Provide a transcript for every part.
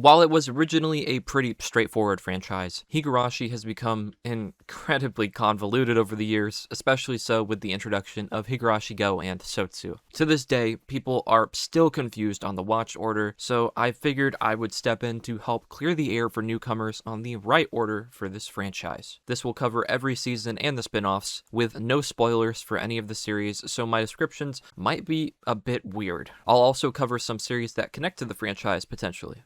While it was originally a pretty straightforward franchise, Higurashi has become incredibly convoluted over the years, especially so with the introduction of Higurashi Go and Sotsu. To this day, people are still confused on the watch order, so I figured I would step in to help clear the air for newcomers on the right order for this franchise. This will cover every season and the spin-offs, with no spoilers for any of the series, so my descriptions might be a bit weird. I'll also cover some series that connect to the franchise potentially.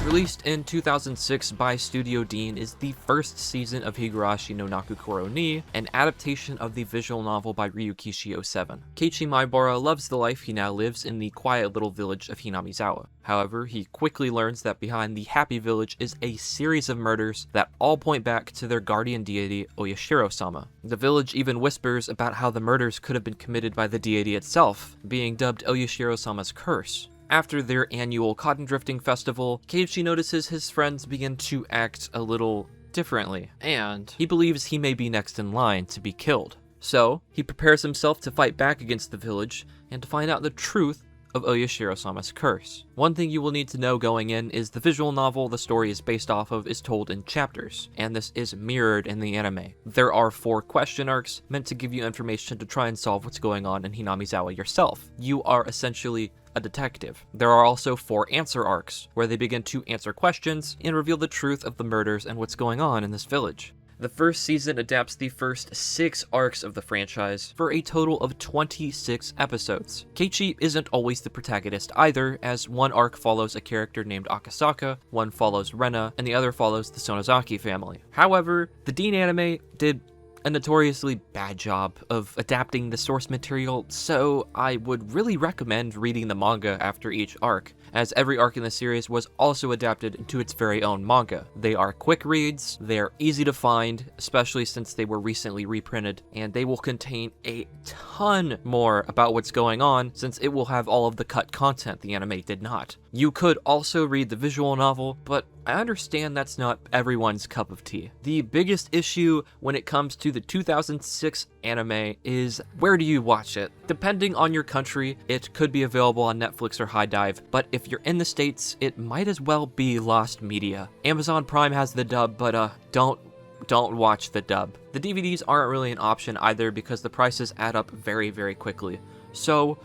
Released in 2006 by Studio Dean is the first season of Higurashi no Naku Koro Ni, an adaptation of the visual novel by Ryukishi 07. Keiichi Maibara loves the life he now lives in the quiet little village of Hinamizawa. However, he quickly learns that behind the happy village is a series of murders that all point back to their guardian deity Oyashiro-sama. The village even whispers about how the murders could have been committed by the deity itself, being dubbed Oyashiro-sama's curse. After their annual cotton drifting festival, Keiichi notices his friends begin to act a little differently, and he believes he may be next in line to be killed. So, he prepares himself to fight back against the village and to find out the truth of Oyashiro-sama's curse. One thing you will need to know going in is the visual novel the story is based off of is told in chapters, and this is mirrored in the anime. There are 4 question arcs meant to give you information to try and solve what's going on in Hinamizawa yourself. You are essentially a detective. There are also 4 answer arcs, where they begin to answer questions and reveal the truth of the murders and what's going on in this village. The first season adapts the first 6 arcs of the franchise for a total of 26 episodes. Keiichi isn't always the protagonist either, as one arc follows a character named Akasaka, one follows Rena, and the other follows the Sonozaki family. However, the Dean anime did a notoriously bad job of adapting the source material, so I would really recommend reading the manga after each arc, as every arc in the series was also adapted into its very own manga. They are quick reads, they're easy to find, especially since they were recently reprinted, and they will contain a ton more about what's going on since it will have all of the cut content the anime did not. You could also read the visual novel, but I understand that's not everyone's cup of tea. The biggest issue when it comes to the 2006 anime is where do you watch it? Depending on your country, it could be available on Netflix or High Dive, but if you're in the States, it might as well be lost media. Amazon Prime has the dub, but don't watch the dub. The DVDs aren't really an option either because the prices add up very, very quickly. So,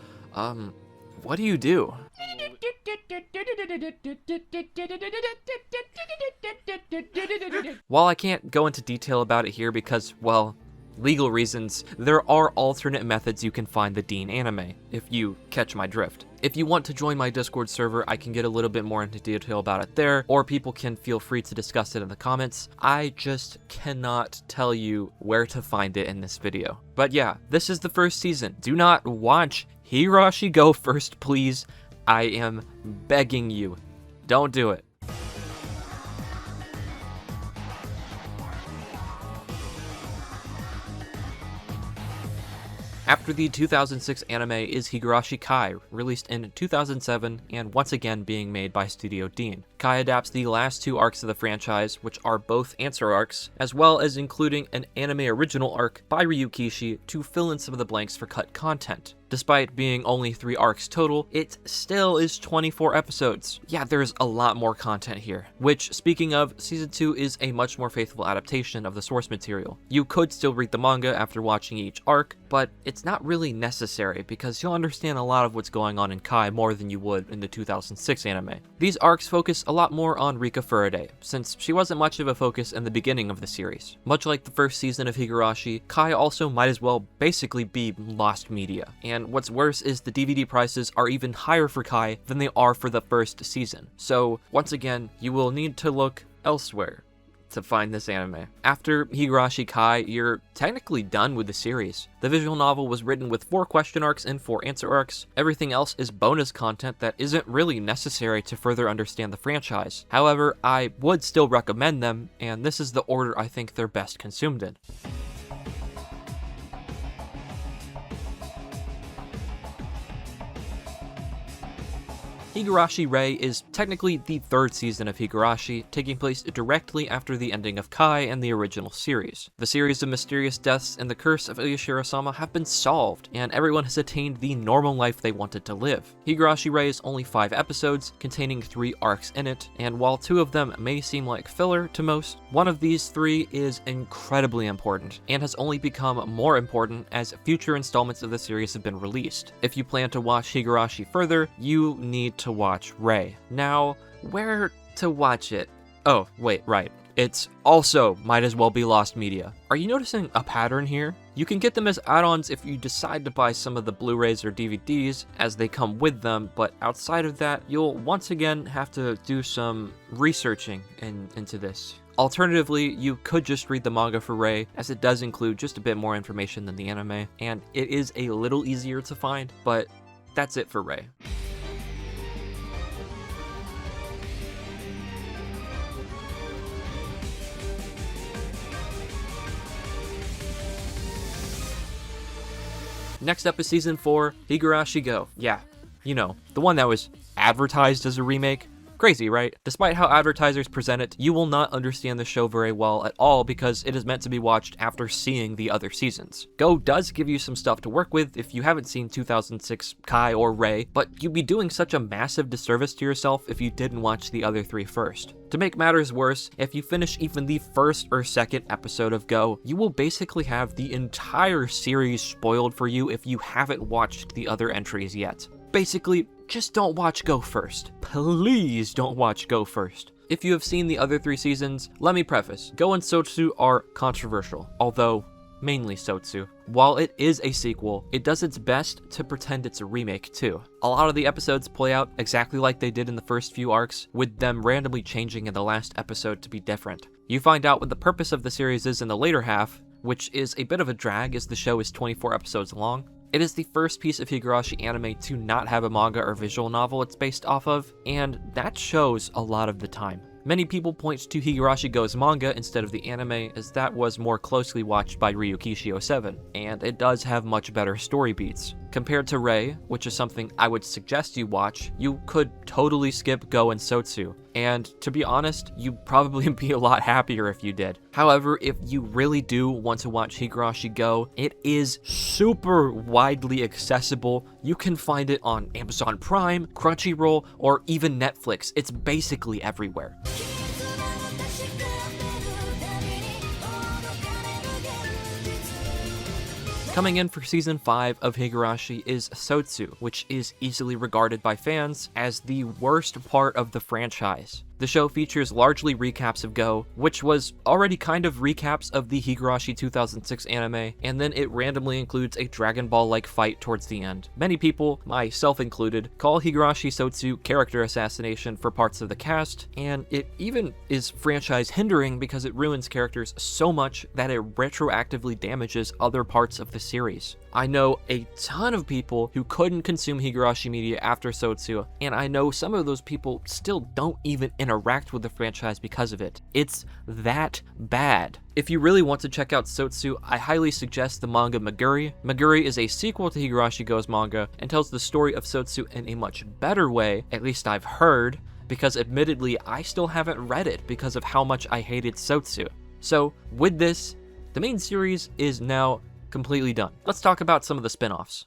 what do you do? While I can't go into detail about it here because, well, legal reasons, there are alternate methods you can find the Dean anime, if you catch my drift. If you want to join my Discord server, I can get a little bit more into detail about it there, or people can feel free to discuss it in the comments. I just cannot tell you where to find it in this video. But yeah, this is the first season. Do not watch Higurashi Go first, please. I am begging you. Don't do it. After the 2006 anime is Higurashi Kai, released in 2007 and once again being made by Studio Dean. Kai adapts the last 2 arcs of the franchise, which are both answer arcs, as well as including an anime original arc by Ryukishi to fill in some of the blanks for cut content. Despite being only 3 arcs total, it still is 24 episodes. Yeah, there's a lot more content here, which, speaking of, Season 2 is a much more faithful adaptation of the source material. You could still read the manga after watching each arc, but it's not really necessary because you'll understand a lot of what's going on in Kai more than you would in the 2006 anime. These arcs focus a lot more on Rika Furaday, since she wasn't much of a focus in the beginning of the series. Much like the first season of Higurashi, Kai also might as well basically be lost media, and what's worse is the DVD prices are even higher for Kai than they are for the first season. So once again, you will need to look elsewhere to find this anime. After Higurashi Kai, you're technically done with the series. The visual novel was written with 4 question arcs and 4 answer arcs. Everything else is bonus content that isn't really necessary to further understand the franchise. However, I would still recommend them, and this is the order I think they're best consumed in. Higurashi Rei is technically the third season of Higurashi, taking place directly after the ending of Kai and the original series. The series of mysterious deaths and the curse of Uyashiro-sama have been solved, and everyone has attained the normal life they wanted to live. Higurashi Rei is only 5 episodes, containing 3 arcs in it, and while 2 of them may seem like filler to most, one of these 3 is incredibly important, and has only become more important as future installments of the series have been released. If you plan to watch Higurashi further, you need to watch Rei. Now, where to watch it? Oh, wait, right. It's also might as well be lost media. Are you noticing a pattern here? You can get them as add-ons if you decide to buy some of the Blu-rays or DVDs as they come with them, but outside of that, you'll once again have to do some researching into this. Alternatively, you could just read the manga for Rei, as it does include just a bit more information than the anime, and it is a little easier to find, but that's it for Rei. Next up is Season 4, Higurashi Go. Yeah, you know, the one that was advertised as a remake. Crazy, right? Despite how advertisers present it, you will not understand the show very well at all because it is meant to be watched after seeing the other seasons. Go does give you some stuff to work with if you haven't seen 2006 Kai or Rei, but you'd be doing such a massive disservice to yourself if you didn't watch the other 3 first. To make matters worse, if you finish even the first or second episode of Go, you will basically have the entire series spoiled for you if you haven't watched the other entries yet. Basically, just don't watch Go first. Please don't watch Go first. If you have seen the other 3 seasons, let me preface, Go and Sotsu are controversial, although mainly Sotsu. While it is a sequel, it does its best to pretend it's a remake too. A lot of the episodes play out exactly like they did in the first few arcs, with them randomly changing in the last episode to be different. You find out what the purpose of the series is in the later half, which is a bit of a drag as the show is 24 episodes long. It is the first piece of Higurashi anime to not have a manga or visual novel it's based off of, and that shows a lot of the time. Many people point to Higurashi Go's manga instead of the anime, as that was more closely watched by Ryukishio 7, and it does have much better story beats. Compared to Rei, which is something I would suggest you watch, you could totally skip Go and Sotsu, and to be honest, you'd probably be a lot happier if you did. However, if you really do want to watch Higurashi Go, it is super widely accessible. You can find it on Amazon Prime, Crunchyroll, or even Netflix. It's basically everywhere. Coming in for Season 5 of Higurashi is Sotsu, which is easily regarded by fans as the worst part of the franchise. The show features largely recaps of Go, which was already kind of recaps of the Higurashi 2006 anime, and then it randomly includes a Dragon Ball-like fight towards the end. Many people, myself included, call Higurashi Sotsu character assassination for parts of the cast, and it even is franchise hindering because it ruins characters so much that it retroactively damages other parts of the series. I know a ton of people who couldn't consume Higurashi media after Sotsu, and I know some of those people still don't even interact with the franchise because of it. It's that bad. If you really want to check out Sotsu, I highly suggest the manga Meguri. Meguri is a sequel to Higurashi Go's manga and tells the story of Sotsu in a much better way, at least I've heard, because admittedly I still haven't read it because of how much I hated Sotsu. So with this, the main series is now completely done. Let's talk about some of the spin-offs.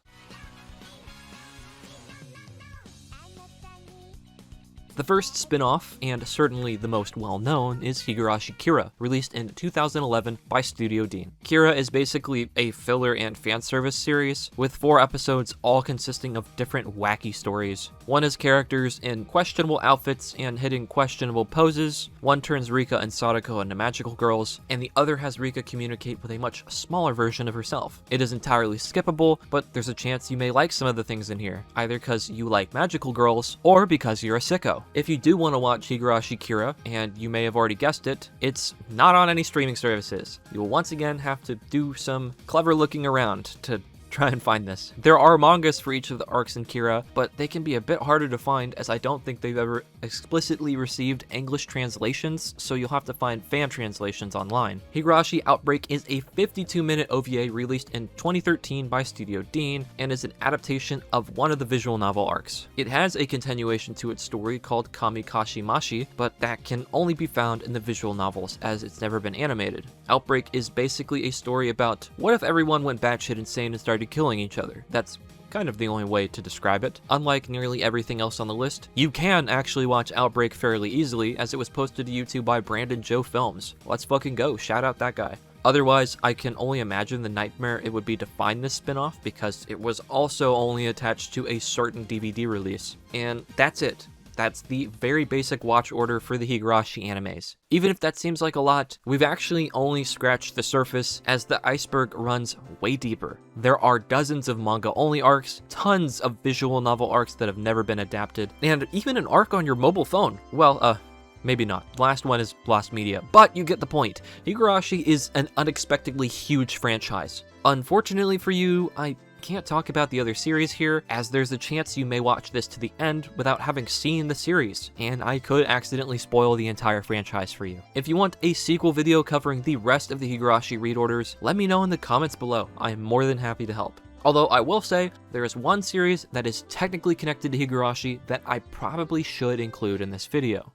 The first spin-off, and certainly the most well-known, is Higurashi Kira, released in 2011 by Studio Dean. Kira is basically a filler and fan service series, with 4 episodes all consisting of different wacky stories. One has characters in questionable outfits and hitting questionable poses, one turns Rika and Sadako into magical girls, and the other has Rika communicate with a much smaller version of herself. It is entirely skippable, but there's a chance you may like some of the things in here, either because you like magical girls, or because you're a sicko. If you do want to watch Higurashi Kira, and you may have already guessed it, it's not on any streaming services. You will once again have to do some clever looking around to try and find this. There are mangas for each of the arcs in Kira, but they can be a bit harder to find as I don't think they've ever explicitly received English translations, so you'll have to find fan translations online. Higurashi Outbreak is a 52-minute OVA released in 2013 by Studio Dean, and is an adaptation of one of the visual novel arcs. It has a continuation to its story called Kamikashi Mashi, but that can only be found in the visual novels as it's never been animated. Outbreak is basically a story about what if everyone went batshit insane and started killing each other. That's kind of the only way to describe it. Unlike nearly everything else on the list, you can actually watch Outbreak fairly easily, as it was posted to YouTube by Brandon Joe Films. Let's fucking go, shout out that guy. Otherwise, I can only imagine the nightmare it would be to find this spin-off, because it was also only attached to a certain DVD release. And that's it. That's the very basic watch order for the Higurashi animes. Even if that seems like a lot, we've actually only scratched the surface, as the iceberg runs way deeper. There are dozens of manga-only arcs, tons of visual novel arcs that have never been adapted, and even an arc on your mobile phone. Well, maybe not. The last one is Lost Media, but you get the point. Higurashi is an unexpectedly huge franchise. Unfortunately for you, I can't talk about the other series here, as there's a chance you may watch this to the end without having seen the series, and I could accidentally spoil the entire franchise for you. If you want a sequel video covering the rest of the Higurashi read orders, let me know in the comments below. I am more than happy to help. Although I will say, there is one series that is technically connected to Higurashi that I probably should include in this video.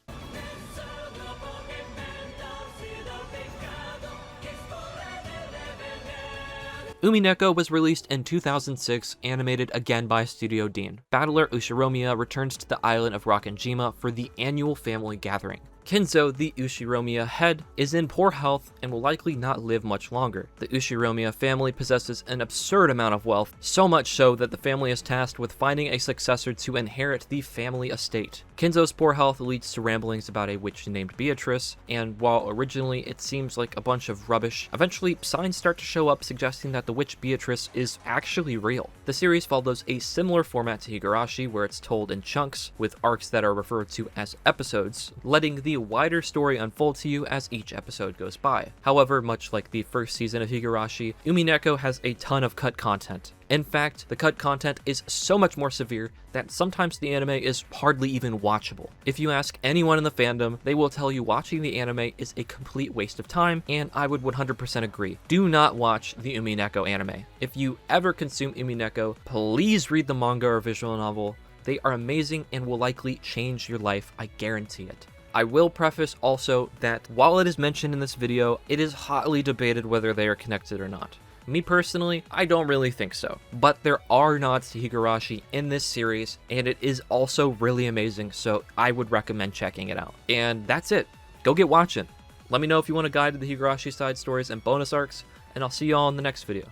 Umineko was released in 2006, animated again by Studio Dean. Battler Ushiromiya returns to the island of Rakenjima for the annual family gathering. Kenzo, the Ushiromiya head, is in poor health and will likely not live much longer. The Ushiromiya family possesses an absurd amount of wealth, so much so that the family is tasked with finding a successor to inherit the family estate. Kenzo's poor health leads to ramblings about a witch named Beatrice, and while originally it seems like a bunch of rubbish, eventually signs start to show up suggesting that the witch Beatrice is actually real. The series follows a similar format to Higurashi, where it's told in chunks, with arcs that are referred to as episodes, letting the wider story unfold to you as each episode goes by. However, much like the first season of Higurashi, Umineko has a ton of cut content. In fact, the cut content is so much more severe that sometimes the anime is hardly even watchable. If you ask anyone in the fandom, they will tell you watching the anime is a complete waste of time, and I would 100% agree. Do not watch the Umineko anime. If you ever consume Umineko, please read the manga or visual novel. They are amazing and will likely change your life, I guarantee it. I will preface also that while it is mentioned in this video, it is hotly debated whether they are connected or not. Me personally, I don't really think so, but there are nods to Higurashi in this series, and it is also really amazing, so I would recommend checking it out. And that's it. Go get watching. Let me know if you want a guide to the Higurashi side stories and bonus arcs, and I'll see you all in the next video.